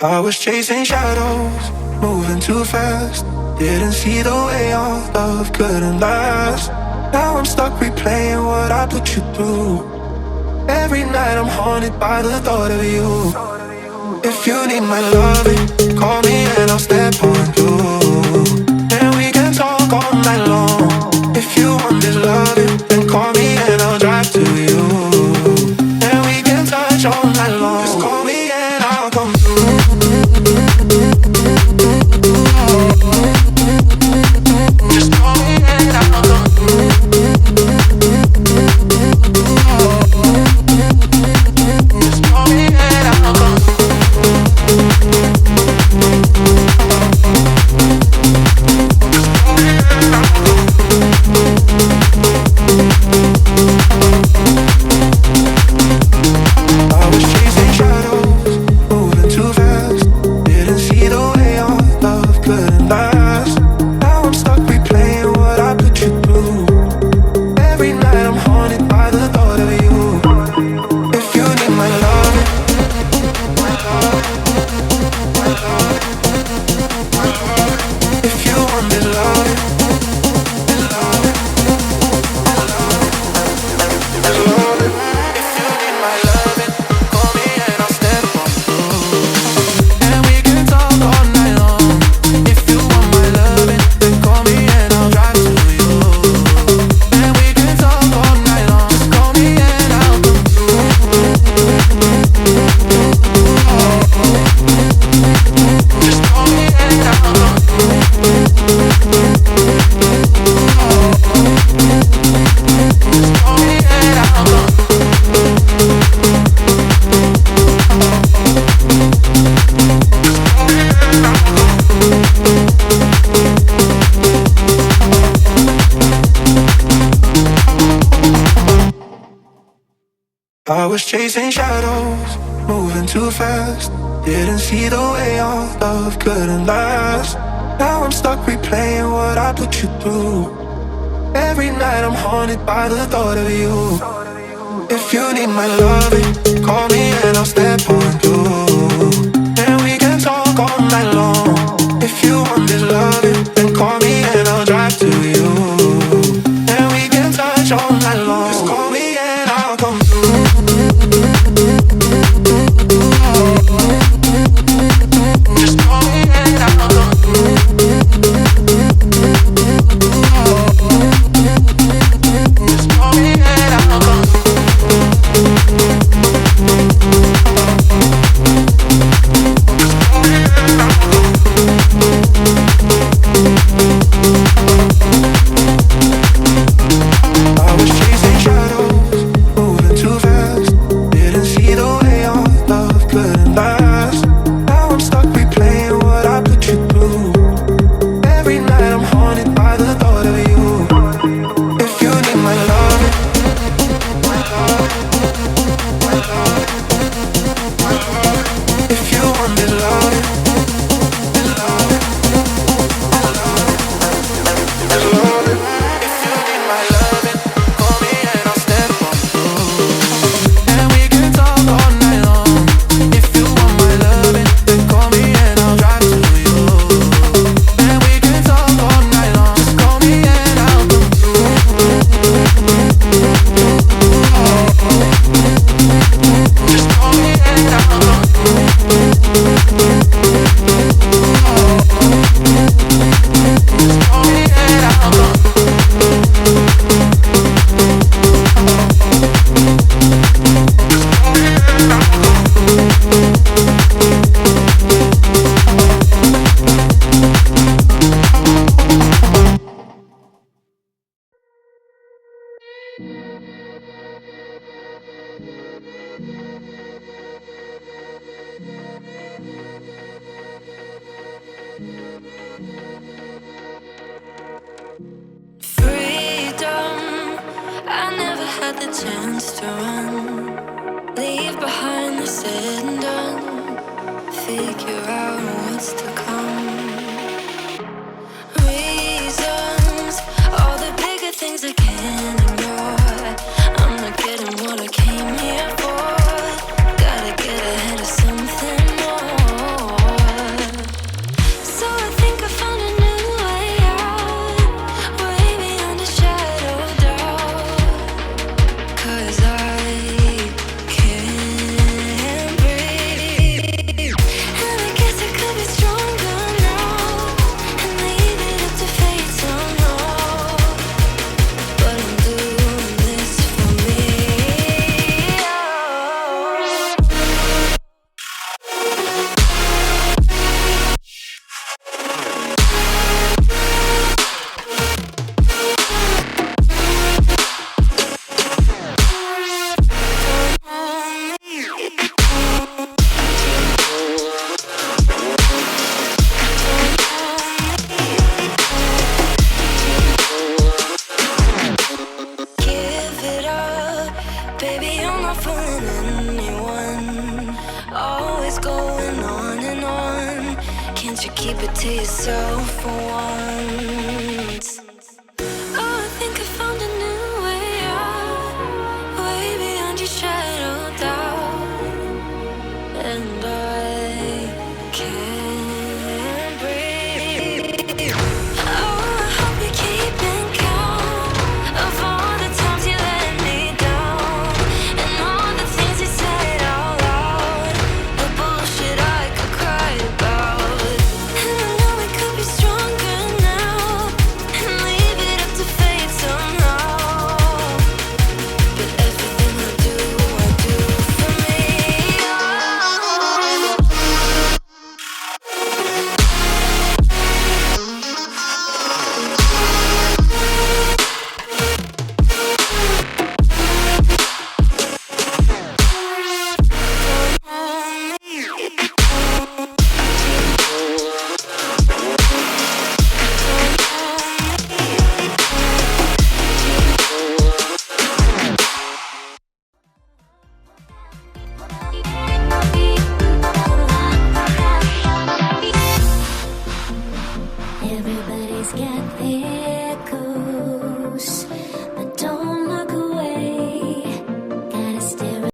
I was chasing shadows, moving too fast. Didn't see the way our love couldn't last. Now I'm stuck replaying what I put you through. Every night I'm haunted by the thought of you. If you need my loving, call me and I'll step on through. And we can talk all night long. If you want this loving, then call me and I'll drive to you. And we can touch all night long. Just call me and I'll come through. Just call me and I'll come through. Just call me and I'll come through. I was chasing shadows, moving too fast. Didn't see the way our love couldn't last. Now I'm stuck replaying what I put you through. Every night I'm haunted by the thought of you. If you need my loving, call me and I'll step on through. And we can talk all night long. If you want this loving, then call me and I'll drive to you. And we can touch all night long. Just call me and I'll come through. Just call me and I'll come through. Just call me and I'll come through. I was chasing shadows, moving too fast. Didn't see the way our love couldn't last. Now I'm stuck replaying what I put you through. Every night I'm haunted by the thought of you. If you need my loving, my love, my love, my love. If you want this loving, this loving, this loving, this loving. If you need my loving, call me and I'll step on through. And we can talk all night long. If you want my loving, then call me and I'll drive to you. And we can talk all night long. Just call me and I'll come through. Just call me and I'll come through. Just call me and I'll come through. Freedom, I never had the chance to run. Leave behind the said and done. Figure out what's to come. Reasons, all the bigger things I can't ignore. I'm not getting what I came here for. Gotta get ahead of something more. you keep it to yourself for once? Oh, I think I found a new way out, way beyond your shadow doubt, and I can't breathe. Oh, I hope you're keeping count of all the times you let me down, and all the things you said out loud, the bullshit I could cry about. And I know we could be stronger now, and leave it up to fate somehow. But everything I do for me. Everybody's got their